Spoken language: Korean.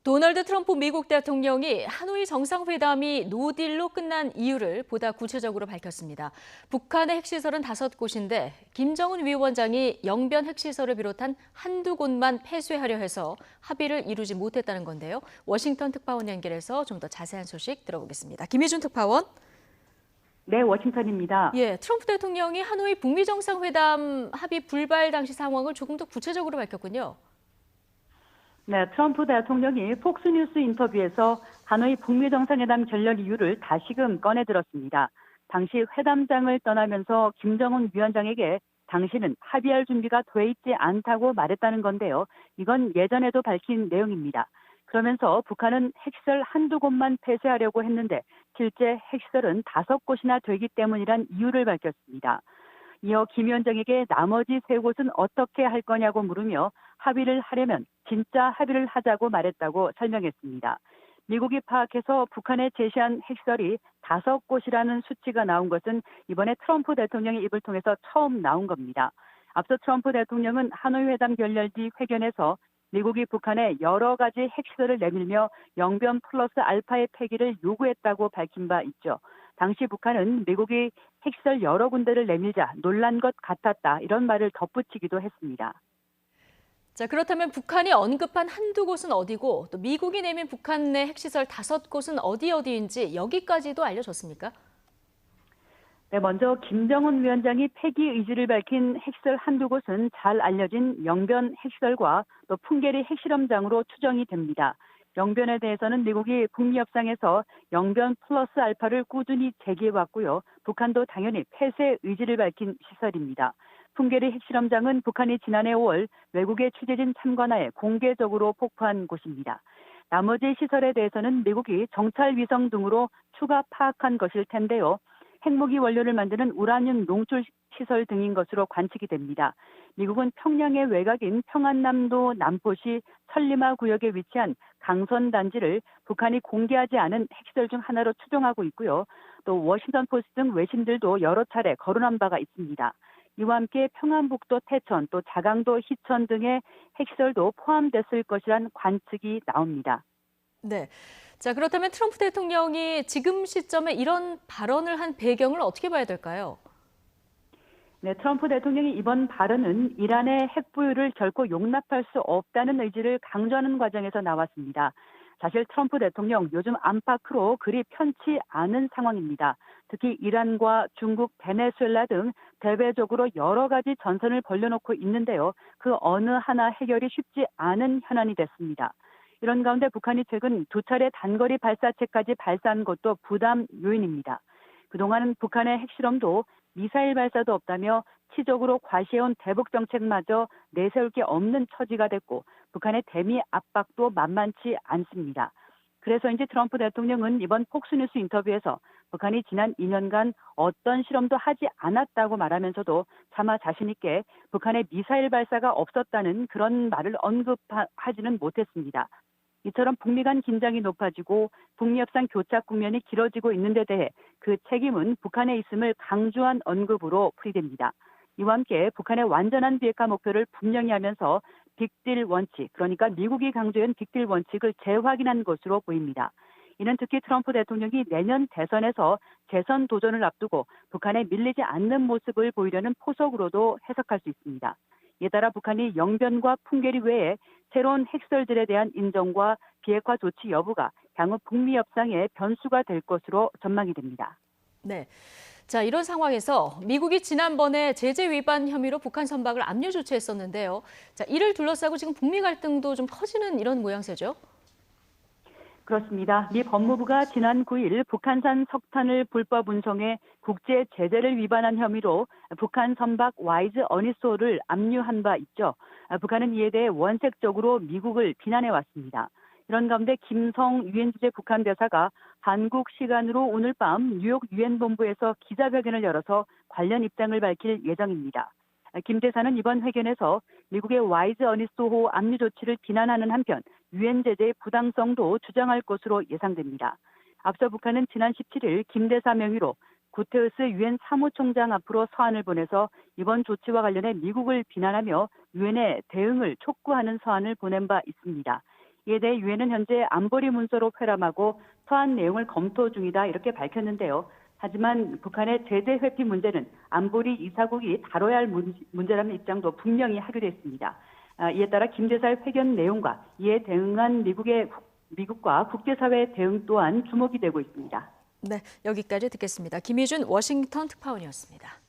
도널드 트럼프 미국 대통령이 하노이 정상회담이 노딜로 끝난 이유를 보다 구체적으로 밝혔습니다. 북한의 핵시설은 5곳인데 김정은 위원장이 영변 핵시설을 비롯한 한두 곳만 폐쇄하려 해서 합의를 이루지 못했다는 건데요. 워싱턴 특파원 연결해서 좀 더 자세한 소식 들어보겠습니다. 김희준 특파원. 네, 워싱턴입니다. 트럼프 대통령이 하노이 북미 정상회담 합의 불발 당시 상황을 조금 더 구체적으로 밝혔군요. 네, 트럼프 대통령이 폭스뉴스 인터뷰에서 하노이 북미 정상회담 결렬 이유를 다시금 꺼내들었습니다. 당시 회담장을 떠나면서 김정은 위원장에게 당신은 합의할 준비가 돼 있지 않다고 말했다는 건데요. 이건 예전에도 밝힌 내용입니다. 그러면서 북한은 핵시설 한두 곳만 폐쇄하려고 했는데 실제 핵시설은 5곳이나 되기 때문이란 이유를 밝혔습니다. 이어 김 위원장에게 나머지 3곳은 어떻게 할 거냐고 물으며 합의를 하려면 진짜 합의를 하자고 말했다고 설명했습니다. 미국이 파악해서 북한에 제시한 핵시설이 5곳이라는 수치가 나온 것은 이번에 트럼프 대통령의 입을 통해서 처음 나온 겁니다. 앞서 트럼프 대통령은 하노이 회담 결렬 뒤 회견에서 미국이 북한에 여러 가지 핵시설을 내밀며 영변 플러스 알파의 폐기를 요구했다고 밝힌 바 있죠. 당시 북한은 미국이 핵시설 여러 군데를 내밀자 놀란 것 같았다, 이런 말을 덧붙이기도 했습니다. 자, 그렇다면 북한이 언급한 한두 곳은 어디고 또 미국이 내민 북한 내 핵시설 5곳은 어디인지 여기까지도 알려줬습니까? 네, 먼저 김정은 위원장이 폐기 의지를 밝힌 핵시설 한두 곳은 잘 알려진 영변 핵시설과 또 풍계리 핵실험장으로 추정이 됩니다. 영변에 대해서는 미국이 북미 협상에서 영변 플러스 알파를 꾸준히 제기해왔고요. 북한도 당연히 폐쇄 의지를 밝힌 시설입니다. 풍계리 핵실험장은 북한이 지난해 5월 외국의 취재진 참관하에 공개적으로 폭파한 곳입니다. 나머지 시설에 대해서는 미국이 정찰 위성 등으로 추가 파악한 것일 텐데요. 핵무기 원료를 만드는 우라늄 농출 시설 등인 것으로 관측이 됩니다. 미국은 평양의 외곽인 평안남도 남포시 천리마 구역에 위치한 강선 단지를 북한이 공개하지 않은 핵시설 중 하나로 추정하고 있고요. 또 워싱턴 포스트 등 외신들도 여러 차례 거론한 바가 있습니다. 이와 함께 평안북도 태천, 또 자강도 희천 등의 핵시설도 포함됐을 것이란 관측이 나옵니다. 네. 자, 그렇다면 트럼프 대통령이 지금 시점에 이런 발언을 한 배경을 어떻게 봐야 될까요? 네, 트럼프 대통령이 이번 발언은 이란의 핵 보유를 결코 용납할 수 없다는 의지를 강조하는 과정에서 나왔습니다. 사실 트럼프 대통령 요즘 안팎으로 그리 편치 않은 상황입니다. 특히 이란과 중국, 베네수엘라 등 대외적으로 여러 가지 전선을 벌려놓고 있는데요. 그 어느 하나 해결이 쉽지 않은 현안이 됐습니다. 이런 가운데 북한이 최근 2차례 단거리 발사체까지 발사한 것도 부담 요인입니다. 그동안은 북한의 핵실험도 미사일 발사도 없다며 치적으로 과시해온 대북 정책마저 내세울 게 없는 처지가 됐고 북한의 대미 압박도 만만치 않습니다. 그래서인지 트럼프 대통령은 이번 폭스뉴스 인터뷰에서 북한이 지난 2년간 어떤 실험도 하지 않았다고 말하면서도 차마 자신 있게 북한의 미사일 발사가 없었다는 그런 말을 언급하지는 못했습니다. 이처럼 북미 간 긴장이 높아지고 북미 협상 교착 국면이 길어지고 있는 데 대해 그 책임은 북한에 있음을 강조한 언급으로 풀이됩니다. 이와 함께 북한의 완전한 비핵화 목표를 분명히 하면서 빅딜 원칙, 그러니까 미국이 강조한 빅딜 원칙을 재확인한 것으로 보입니다. 이는 특히 트럼프 대통령이 내년 대선에서 재선 도전을 앞두고 북한에 밀리지 않는 모습을 보이려는 포석으로도 해석할 수 있습니다. 이에 따라 북한이 영변과 풍계리 외에 새로운 핵시설들에 대한 인정과 비핵화 조치 여부가 향후 북미 협상의 변수가 될 것으로 전망이 됩니다. 네. 자, 이런 상황에서 미국이 지난번에 제재 위반 혐의로 북한 선박을 압류 조치했었는데요. 자, 이를 둘러싸고 지금 북미 갈등도 좀 커지는 이런 모양새죠? 그렇습니다. 미 법무부가 지난 9일 북한산 석탄을 불법 운송해 국제 제재를 위반한 혐의로 북한 선박 와이즈 어니소를 압류한 바 있죠. 북한은 이에 대해 원색적으로 미국을 비난해 왔습니다. 이런 가운데 김성 유엔 주재 북한 대사가 한국 시간으로 오늘 밤 뉴욕 유엔 본부에서 기자회견을 열어서 관련 입장을 밝힐 예정입니다. 김 대사는 이번 회견에서 미국의 와이즈 어니소호 압류 조치를 비난하는 한편 유엔 제재의 부당성도 주장할 것으로 예상됩니다. 앞서 북한은 지난 17일 김 대사 명의로 구테르스 유엔 사무총장 앞으로 서한을 보내서 이번 조치와 관련해 미국을 비난하며 유엔의 대응을 촉구하는 서한을 보낸 바 있습니다. 이에 대해 유엔은 현재 안보리 문서로 회람하고 서한 내용을 검토 중이다 이렇게 밝혔는데요. 하지만 북한의 제재 회피 문제는 안보리 이사국이 다뤄야 할 문제라는 입장도 분명히 하기로 했습니다. 이에 따라 김 대사의 회견 내용과 이에 대응한 미국과 국제사회의 대응 또한 주목이 되고 있습니다. 네, 여기까지 듣겠습니다. 김희준 워싱턴 특파원이었습니다.